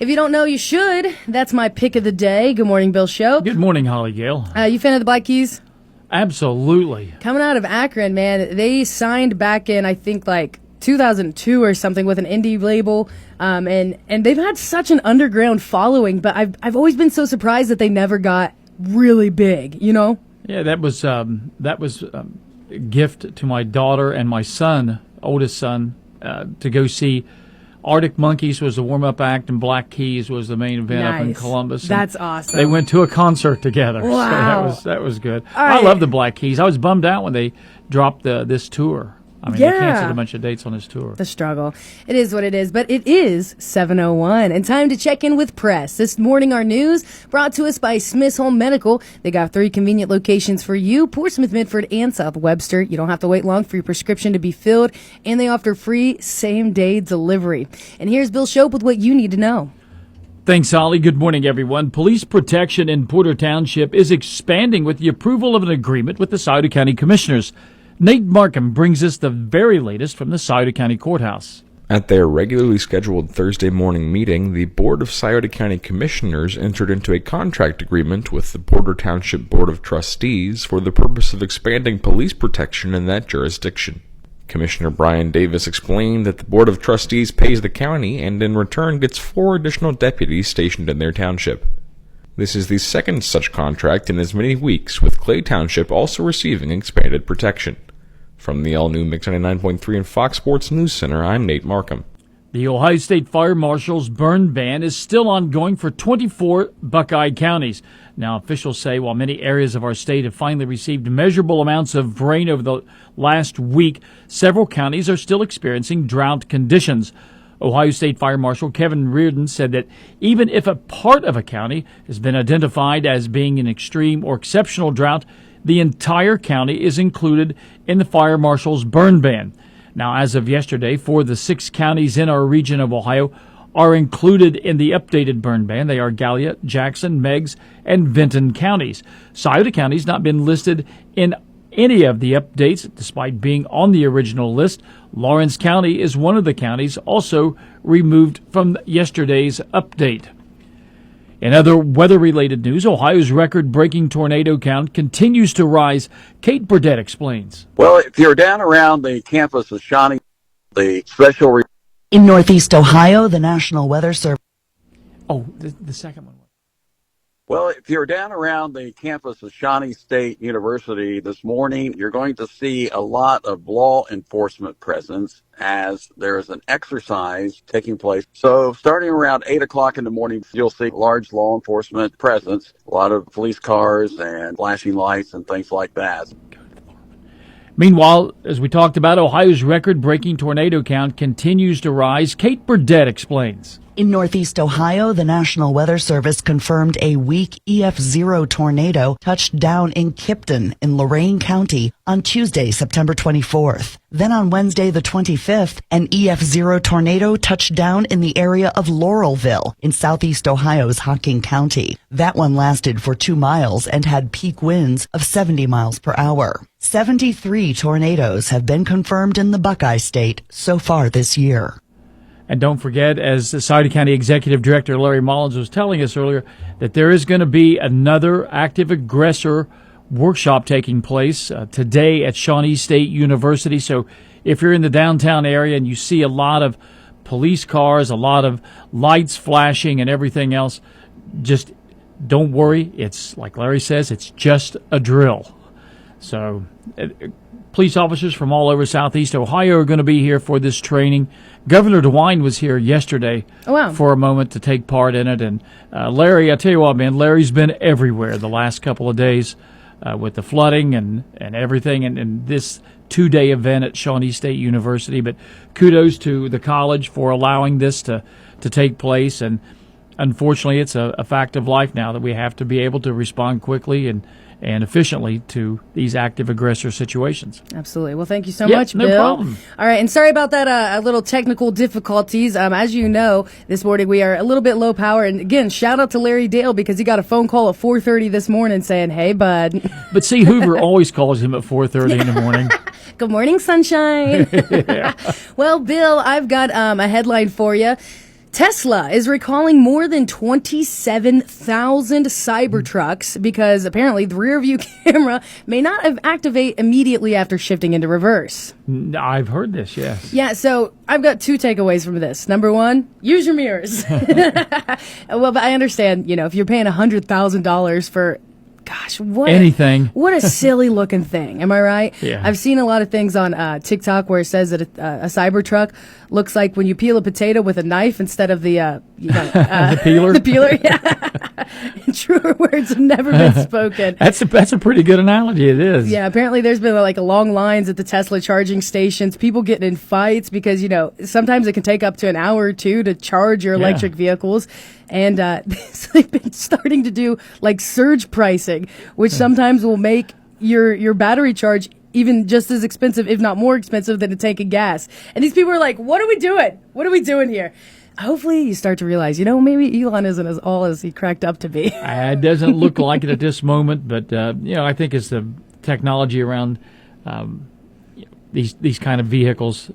If you don't know, you should. That's my pick of the day. Good morning, Bill Show. Good morning, Holly Gale. You fan of the Black Keys? Absolutely. Coming out of Akron, man, they signed back in, I think, like 2002 or something with an indie label, and they've had such an underground following, but I've always been so surprised that they never got really big, you know? Yeah, that was a gift to my daughter and my son, oldest son, to go see. Arctic Monkeys was the warm-up act, and Black Keys was the main event up in Columbus. That's awesome. They went to a concert together. Wow. So that was good. Right. I love the Black Keys. I was bummed out when they dropped this tour. I mean, they canceled a bunch of dates on this tour. The struggle. It is what it is, but it is 7:01, and time to check in with press. This morning, our news brought to us by Smith's Home Medical. They got 3 convenient locations for you, Portsmouth, Midford, and South Webster. You don't have to wait long for your prescription to be filled, and they offer free same-day delivery. And here's Bill Shope with what you need to know. Thanks, Holly. Good morning, everyone. Police protection in Porter Township is expanding with the approval of an agreement with the Scioto County Commissioners. Nate Markham brings us the very latest from the Scioto County Courthouse. At their regularly scheduled Thursday morning meeting, the Board of Scioto County Commissioners entered into a contract agreement with the Porter Township Board of Trustees for the purpose of expanding police protection in that jurisdiction. Commissioner Brian Davis explained that the Board of Trustees pays the county and in return gets 4 additional deputies stationed in their township. This is the second such contract in as many weeks, with Clay Township also receiving expanded protection. From the all-new Mix 99.3 and Fox Sports News Center, I'm Nate Markham. The Ohio State Fire Marshal's burn ban is still ongoing for 24 Buckeye counties. Now, officials say while many areas of our state have finally received measurable amounts of rain over the last week, several counties are still experiencing drought conditions. Ohio State Fire Marshal Kevin Reardon said that even if a part of a county has been identified as being in extreme or exceptional drought, the entire county is included in the Fire Marshal's burn ban. Now, as of yesterday, 4 of the 6 counties in our region of Ohio are included in the updated burn ban. They are Gallia, Jackson, Meigs, and Vinton counties. Scioto County has not been listed in any of the updates, despite being on the original list. Lawrence County is one of the counties also removed from yesterday's update. In other weather-related news, Ohio's record-breaking tornado count continues to rise. Kate Burdett explains. Well, if you're down around the campus of Shawnee, the special... In Northeast Ohio, the National Weather Service... Oh, the second one. Well, if you're down around the campus of Shawnee State University this morning, you're going to see a lot of law enforcement presence as there is an exercise taking place. So starting around 8 o'clock in the morning, you'll see large law enforcement presence, a lot of police cars and flashing lights and things like that. Meanwhile, as we talked about, Ohio's record-breaking tornado count continues to rise. Kate Burdett explains. In Northeast Ohio, the National Weather Service confirmed a weak EF0 tornado touched down in Kipton in Lorain County on Tuesday, September 24th. Then on Wednesday, the 25th, an EF0 tornado touched down in the area of Laurelville in Southeast Ohio's Hocking County. That one lasted for 2 miles and had peak winds of 70 miles per hour. 73 tornadoes have been confirmed in the Buckeye State so far this year. And don't forget, as the Scioto County Executive Director Larry Mullins was telling us earlier, that there is going to be another active aggressor workshop taking place today at Shawnee State University. So if you're in the downtown area and you see a lot of police cars, a lot of lights flashing and everything else, just don't worry. It's, like Larry says, it's just a drill. So police officers from all over Southeast Ohio are going to be here for this training. Governor DeWine was here yesterday for a moment to take part in it. And Larry, I tell you what, man, Larry's been everywhere the last couple of days with the flooding and everything, and this 2-day event at Shawnee State University. But kudos to the college for allowing this to take place. And unfortunately, it's a fact of life now that we have to be able to respond quickly and efficiently to these active aggressor situations. Absolutely. Well, thank you so much, Bill. No problem. All right, and sorry about that little technical difficulties. As you know, this morning we are a little bit low power. And again, shout out to Larry Dale because he got a phone call at 4:30 this morning saying, "Hey, bud." But see, Hoover always calls him at 4:30 in the morning. Good morning, sunshine. Yeah. Well, Bill, I've got a headline for you. Tesla is recalling more than 27,000 Cybertrucks because apparently the rear view camera may not have activate immediately after shifting into reverse. I've heard this, yes. Yeah, so I've got two takeaways from this. Number one, use your mirrors. Well, but I understand, if you're paying $100,000 for anything. What a silly looking thing. Am I right? Yeah. I've seen a lot of things on TikTok where it says that a Cybertruck looks like when you peel a potato with a knife instead of the the peeler. The peeler. Yeah. Truer words have never been spoken. That's a pretty good analogy. It is. Yeah. Apparently, there's been long lines at the Tesla charging stations. People getting in fights because sometimes it can take up to an hour or two to charge your electric vehicles. And so they've been starting to do surge pricing, which sometimes will make your battery charge even just as expensive, if not more expensive, than a tank of gas. And these people are like, what are we doing? What are we doing here? Hopefully you start to realize, maybe Elon isn't as all as he cracked up to be. It doesn't look like it at this moment, but, I think as the technology around these kind of vehicles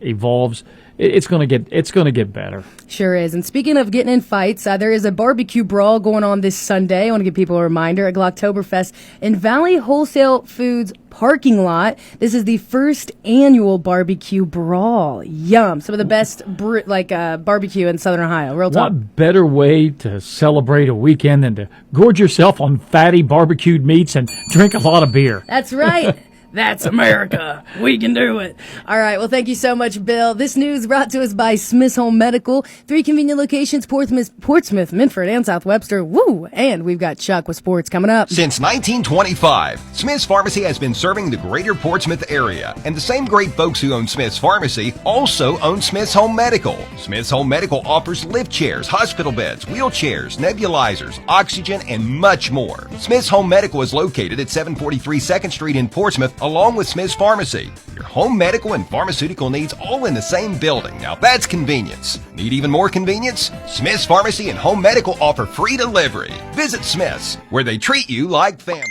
evolves, it's going to get better. Sure is. And speaking of getting in fights, there is a barbecue brawl going on this Sunday. I want to give people a reminder at Glocktoberfest in Valley Wholesale Foods parking lot. This is the first annual barbecue brawl. Yum! Some of the best barbecue in Southern Ohio. Real talk. What better way to celebrate a weekend than to gorge yourself on fatty barbecued meats and drink a lot of beer? That's right. That's America. We can do it. All right. Well, thank you so much, Bill. This news brought to us by Smith's Home Medical. 3 convenient locations, Portsmouth, Minford, and South Webster. Woo! And we've got Chuck with sports coming up. Since 1925, Smith's Pharmacy has been serving the greater Portsmouth area. And the same great folks who own Smith's Pharmacy also own Smith's Home Medical. Smith's Home Medical offers lift chairs, hospital beds, wheelchairs, nebulizers, oxygen, and much more. Smith's Home Medical is located at 743 2nd Street in Portsmouth, along with Smith's Pharmacy. Your home medical and pharmaceutical needs all in the same building. Now that's convenience. Need even more convenience? Smith's Pharmacy and Home Medical offer free delivery. Visit Smith's, where they treat you like family.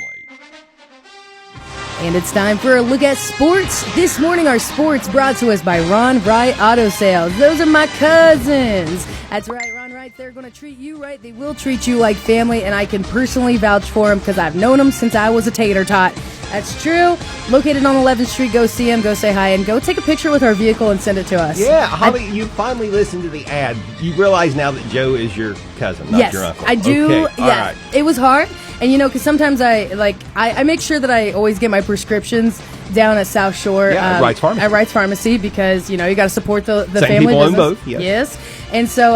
And it's time for a look at sports. This morning, our sports brought to us by Ron Wright Auto Sales. Those are my cousins. That's right, Ron Wright. They're going to treat you right. They will treat you like family, and I can personally vouch for them because I've known them since I was a tater tot. That's true. Located on 11th Street. Go see him, go say hi, and go take a picture with our vehicle and send it to us. Yeah, Holly, you finally listened to the ad. You realize now that Joe is your cousin, not your uncle. I do. Okay, Yeah, all right. It was hard. And because sometimes I make sure that I always get my prescriptions down at South Shore. Yeah, at Wright's Pharmacy. At Wright's Pharmacy because, you got to support the Same family people business. own both, yes. Yes. And so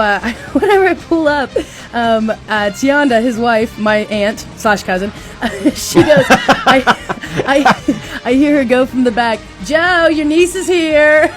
whenever I pull up, Tianda, his wife, my aunt / cousin, she goes, I hear her go from the back, Joe, your niece is here.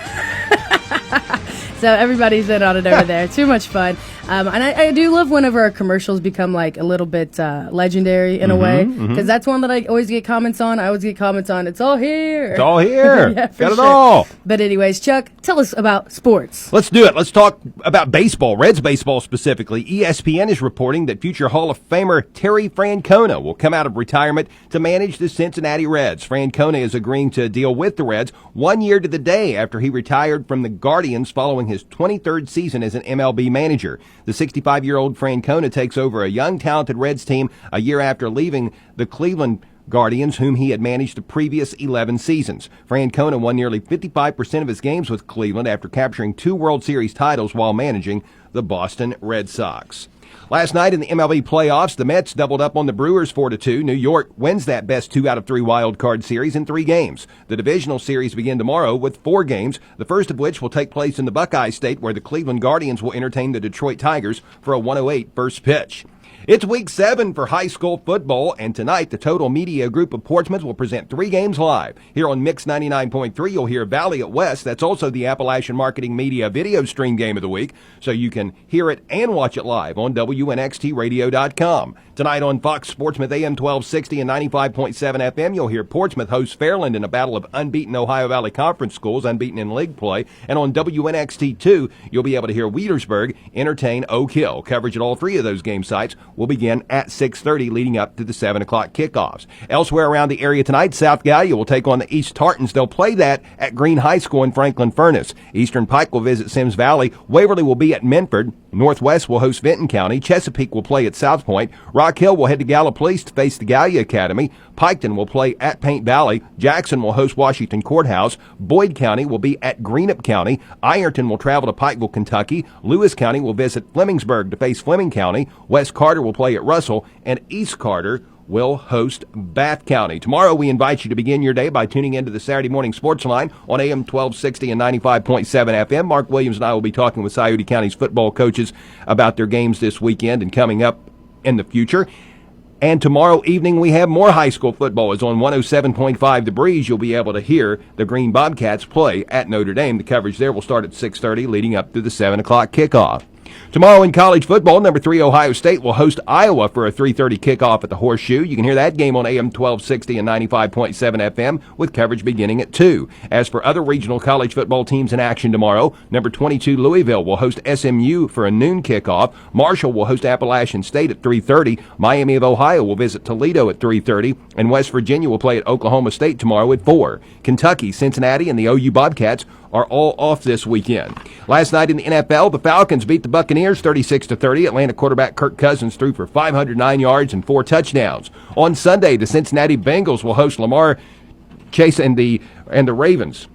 So everybody's in on it over there. Too much fun. And I do love whenever our commercials become a little bit legendary in a way, because that's one that I always get comments on. I always get comments on, it's all here. It's all here. Yeah, for Got it sure. all. But anyways, Chuck, tell us about sports. Let's do it. Let's talk about baseball, Reds baseball specifically. ESPN is reporting that future Hall of Famer Terry Francona will come out of retirement to manage the Cincinnati Reds. Francona is agreeing to a deal with the Reds 1 year to the day after he retired from the Guardians following his 23rd season as an MLB manager. The 65-year-old Francona takes over a young, talented Reds team a year after leaving the Cleveland Guardians, whom he had managed the previous 11 seasons. Francona won nearly 55% of his games with Cleveland after capturing 2 World Series titles while managing the Boston Red Sox. Last night in the MLB playoffs, the Mets doubled up on the Brewers 4-2. New York wins that best 2 out of 3 wild card series in 3 games. The divisional series begin tomorrow with 4 games, the first of which will take place in the Buckeye State, where the Cleveland Guardians will entertain the Detroit Tigers for a 1:08 first pitch. It's week 7 for high school football, and tonight the Total Media Group of Portsmouth will present 3 games live. Here on Mix 99.3, you'll hear Valley at West. That's also the Appalachian Marketing Media video stream game of the week, so you can hear it and watch it live on WNXTradio.com. Tonight on Fox Sportsmouth AM 1260 and 95.7 FM, you'll hear Portsmouth host Fairland in a battle of unbeaten Ohio Valley Conference schools, unbeaten in league play. And on WNXT2, you'll be able to hear Wheelersburg entertain Oak Hill. Coverage at all 3 of those game sites games will begin at 6:30 leading up to the 7 o'clock kickoffs. Elsewhere around the area tonight, South Gallia will take on the East Tartans. They'll play that at Green High School in Franklin Furnace. Eastern Pike will visit Sims Valley. Waverly will be at Minford. Northwest will host Vinton County. Chesapeake will play at South Point. Rock Hill will head to Gallipolis to face the Gallia Academy. Piketon will play at Paint Valley. Jackson will host Washington Courthouse. Boyd County will be at Greenup County. Ironton will travel to Pikeville, Kentucky. Lewis County will visit Flemingsburg to face Fleming County. West Carter will play at Russell. And East Carter will host Bath County. Tomorrow, we invite you to begin your day by tuning into the Saturday Morning Sports Line on AM 1260 and 95.7 FM. Mark Williams and I will be talking with Scioto County's football coaches about their games this weekend and coming up in the future. And tomorrow evening, we have more high school football. It's on 107.5 The Breeze. You'll be able to hear the Green Bobcats play at Notre Dame. The coverage there will start at 6:30, leading up to the 7 o'clock kickoff. Tomorrow in college football, number 3 Ohio State will host Iowa for a 3:30 kickoff at the Horseshoe. You can hear that game on AM 1260 and 95.7 FM with coverage beginning at 2. As for other regional college football teams in action tomorrow, number 22 Louisville will host SMU for a noon kickoff. Marshall will host Appalachian State at 3:30. Miami of Ohio will visit Toledo at 3:30. And West Virginia will play at Oklahoma State tomorrow at 4. Kentucky, Cincinnati, and the OU Bobcats are all off this weekend. Last night in the NFL, the Falcons beat the Buccaneers 36-30. Atlanta quarterback Kirk Cousins threw for 509 yards and 4 touchdowns. On Sunday, the Cincinnati Bengals will host Lamar Chase and the Ravens.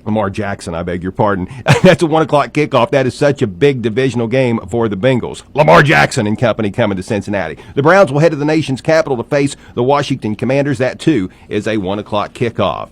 Lamar Jackson, I beg your pardon. That's a 1 o'clock kickoff. That is such a big divisional game for the Bengals. Lamar Jackson and company coming to Cincinnati. The Browns will head to the nation's capital to face the Washington Commanders. That, too, is a 1 o'clock kickoff.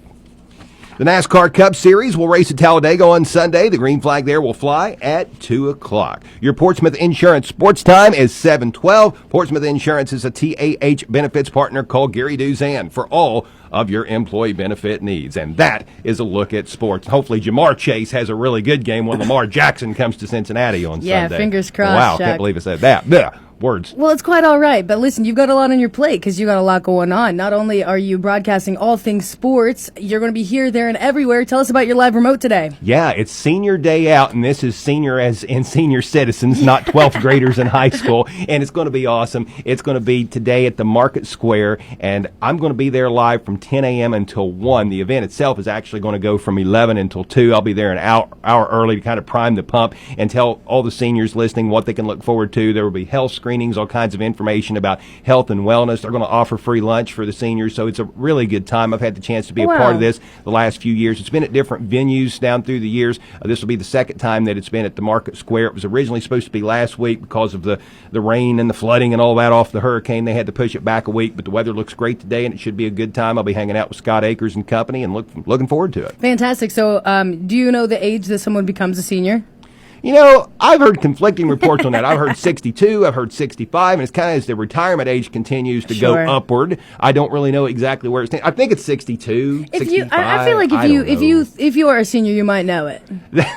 The NASCAR Cup Series will race at Talladega on Sunday. The green flag there will fly at 2 o'clock. Your Portsmouth Insurance sports time is 7:12. Portsmouth Insurance is a TAH benefits partner. Call Gary Duzan for all of your employee benefit needs. And that is a look at sports. Hopefully Jamar Chase has a really good game when Lamar Jackson comes to Cincinnati on Sunday. Yeah, fingers crossed, Wow, Chuck. can't believe I said that. Blech. Words. Well, it's quite all right, but listen, you've got a lot on your plate because you got a lot going on. Not only are you broadcasting all things sports, you're going to be here, there, and everywhere. Tell us about your live remote today. Yeah, it's senior day out, and this is senior as in senior citizens, not 12th graders in high school, and it's going to be awesome. It's going to be today at the Market Square, and I'm going to be there live from 10 a.m. until 1. The event itself is actually going to go from 11 until 2. I'll be there an hour early to kind of prime the pump and tell all the seniors listening what they can look forward to. There will be health screenings, all kinds of information about health and wellness. They're going to offer free lunch for the seniors, so it's a really good time. I've had the chance to be a part of this the last few years. It's been at different venues down through the years. This will be the second time that it's been at the Market Square. It was originally supposed to be last week because of the rain and the flooding and all that off the hurricane. They had to push it back a week, but the weather looks great today, and it should be a good time. I'll be hanging out with Scott Akers and company and looking forward to it. Fantastic. So do you know the age that someone becomes a senior? You know, I've heard conflicting reports on that. I've heard 62, I've heard 65, and it's kind of as the retirement age continues to go upward. I don't really know exactly where it stands. I think it's 62, 65. I feel like if you are a senior, you might know it.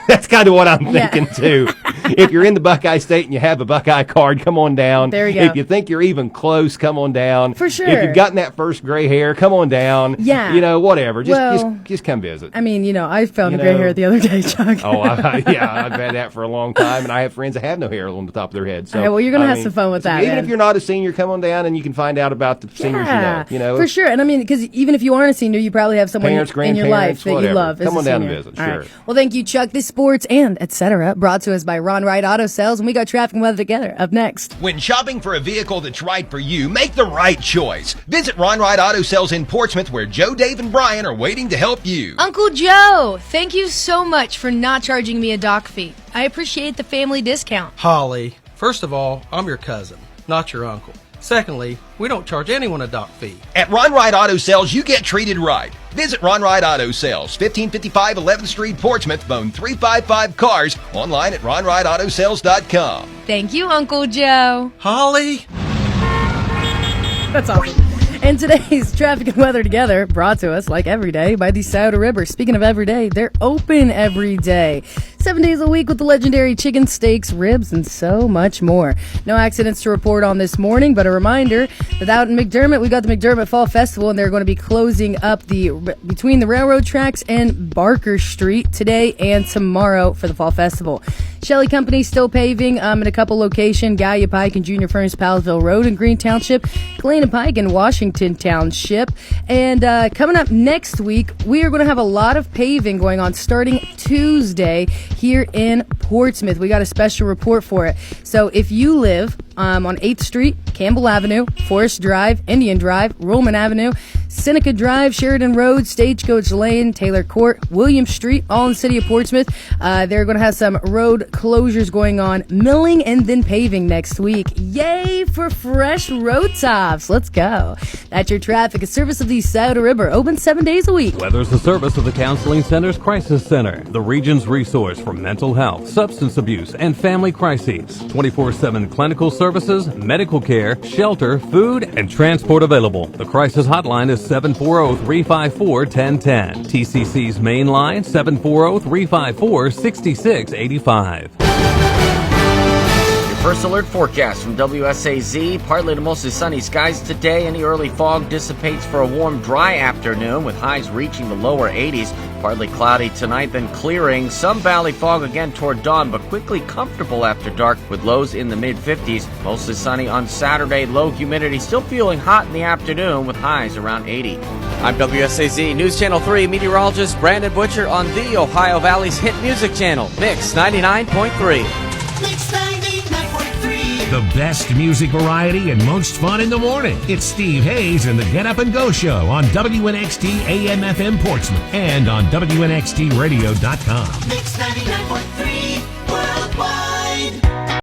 That's kind of what I'm thinking too. If you're in the Buckeye State and you have a Buckeye card, come on down. There you go. If you think you're even close, come on down. For sure. If you've gotten that first gray hair, come on down. Yeah. You know, whatever. Just come visit. I mean, you know, I found a gray hair the other day, Chuck. Oh, I've had that for a long time, and I have friends that have no hair on the top of their head. So, all right, well, you're going to have some fun with that. Even if you're not a senior, come on down and you can find out about the seniors you know. For sure. And I mean, because even if you aren't a senior, you probably have someone in your life that you love. Come on down and visit. Sure. Right. Well, thank you, Chuck. This sports and etc. brought to us by Ron Wright Auto Sales, and we got traffic and weather together. Up next. When shopping for a vehicle that's right for you, make the right choice. Visit Ron Wright Auto Sales in Portsmouth, where Joe, Dave, and Brian are waiting to help you. Uncle Joe, thank you so much for not charging me a dock fee. I appreciate the family discount. Holly, first of all, I'm your cousin, not your uncle. Secondly, we don't charge anyone a dock fee. At Ron Wright Auto Sales, you get treated right. Visit Ron Wright Auto Sales, 1555 11th Street, Portsmouth, phone 355-CARS, online at ronwrightautosales.com. Thank you, Uncle Joe. Holly? That's awesome. And today's traffic and weather together brought to us, like every day, by the Scioto River. Speaking of every day, they're open every day. 7 days a week with the legendary chicken steaks, ribs, and so much more. No accidents to report on this morning, but a reminder that out in McDermott, we got the McDermott Fall Festival, and they're going to be closing up between the railroad tracks and Barker Street today and tomorrow for the Fall Festival. Shelley Company still paving in a couple locations, Gallia Pike and Junior Furnace Palsville Road in Green Township, Galena Pike in Washington Township. And coming up next week, we are going to have a lot of paving going on starting Tuesday here in Portsmouth. We got a special report for it. So if you live on 8th Street, Campbell Avenue, Forest Drive, Indian Drive, Roman Avenue, Seneca Drive, Sheridan Road, Stagecoach Lane, Taylor Court, William Street, all in the city of Portsmouth. They're going to have some road closures going on, milling and then paving next week. Yay for fresh road tops. Let's go. That's your traffic, a service of the Scioto River, open 7 days a week. Weather's a service of the Counseling Center's Crisis Center, the region's resource for mental health, substance abuse, and family crises. 24/7 clinical services, medical care, shelter, food, and transport available. The crisis hotline is 740-354-1010. TCC's main line, 740-354-6685. First alert forecast from WSAZ. Partly to mostly sunny skies today. Any early fog dissipates for a warm, dry afternoon with highs reaching the lower 80s. Partly cloudy tonight, then clearing. Some valley fog again toward dawn, but quickly comfortable after dark with lows in the mid-50s. Mostly sunny on Saturday. Low humidity still feeling hot in the afternoon with highs around 80. I'm WSAZ News Channel 3 meteorologist Brandon Butcher on the Ohio Valley's hit music channel, Mix 99.3. Mix 99.3. The best music variety and most fun in the morning. It's Steve Hayes and the Get Up and Go Show on WNXT AM/FM Portsmouth and on WNXTradio.com. Mix 99.3.